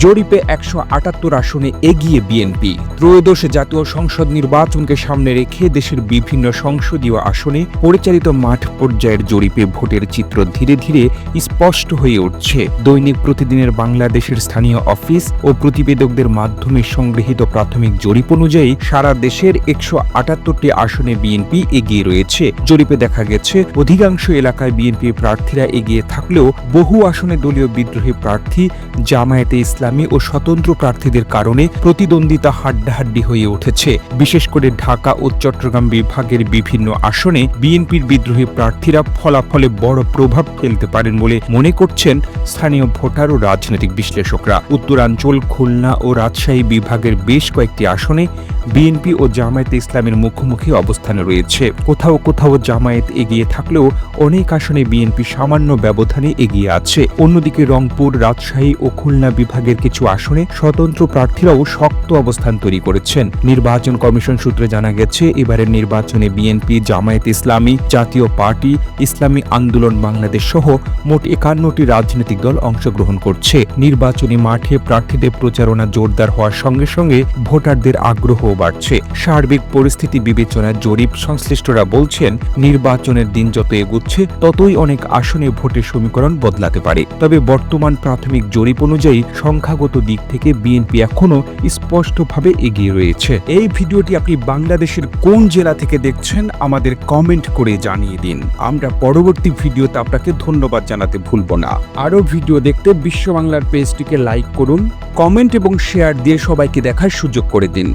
জরিপে ১৭৮ আসনে এগিয়ে বিএনপি। ত্রয়োদশ জাতীয় সংসদ নির্বাচনকে সামনে রেখে দেশের বিভিন্ন সংসদীয় আসনে পরিচালিত মাঠ পর্যায়ের জরিপে ভোটের চিত্র ধীরে ধীরে স্পষ্ট হয়ে উঠছে। দৈনিক প্রতিদিনের বাংলাদেশের স্থানীয় অফিস ও প্রতিবেদকদের মাধ্যমে সংগৃহীত প্রাথমিক জরিপ অনুযায়ী সারা দেশের ১৭৮টি আসনে বিএনপি এগিয়ে রয়েছে। জরিপে দেখা গেছে অধিকাংশ এলাকায় বিএনপি প্রার্থীরা এগিয়ে থাকলেও বহু আসনে দলীয় বিদ্রোহী প্রার্থী, জামায়াতে ইসলামী ও স্বতন্ত্র প্রার্থীদের কারণে প্রতিদ্বন্দ্বিতা হাড্ডাহাড্ডি হয়ে উঠেছে। বিশেষ করে ঢাকা ও চট্টগ্রাম বিভাগের বিভিন্ন আসনে বিএনপির বিদ্রোহী প্রার্থীরা ফলাফলে বড় প্রভাব ফেলতে পারেন বলে মনে করছেন স্থানীয় ভোটার ও রাজনৈতিক বিশ্লেষকরা। উত্তরাঞ্চল, খুলনা ও রাজশাহী বিভাগের বেশ কয়েকটি আসনে বিএনপি ও জামায়াতে ইসলামের মুখোমুখি অবস্থানে রয়েছে। কোথাও কোথাও জামায়াত এগিয়ে থাকলেও অনেক আসনে বিএনপি সামান্য ব্যবধানে এগিয়ে আছে। অন্যদিকে রংপুর, রাজশাহী ও খুলনা বিভাগের কিছু আসনে স্বতন্ত্র প্রার্থীরাও শক্ত অবস্থান তৈরি করেছেন। নির্বাচন কমিশন সূত্রে জানা গেছে, এবারের নির্বাচনে বিএনপি, জামায়াত ইসলামী, জাতীয় পার্টি, ইসলামী আন্দোলন বাংলাদেশ সহ মোট ৫১টি রাজনৈতিক দল অংশগ্রহণ করছে। নির্বাচনী মাঠে প্রার্থীদের প্রচারণা জোরদার হওয়ার সঙ্গে সঙ্গে ভোটারদের আগ্রহ বাড়ছে। সার্বিক পরিস্থিতি বিবেচনায় জরিপ সংশ্লিষ্টরা বলছেন, নির্বাচনের দিন যত এগুচ্ছে ততই অনেক আসনে ভোটের সমীকরণ বদলাতে পারে। তবে বর্তমান প্রাথমিক জরিপ অনুযায়ী সংখ্যাগত দিক থেকে বিএনপি এখনও স্পষ্টভাবে এগিয়ে রয়েছে। এই ভিডিওটি আপনি বাংলাদেশের কোন জেলা থেকে দেখছেন আমাদের কমেন্ট করে জানিয়ে দিন। আমরা পরবর্তী ভিডিওতে আপনাকে ধন্যবাদ জানাতে ভুলব না। আরও ভিডিও দেখতে বিশ্ব বাংলার পেজটিকে লাইক করুন, কমেন্ট এবং শেয়ার দিয়ে সবাইকে দেখার সুযোগ করে দিন।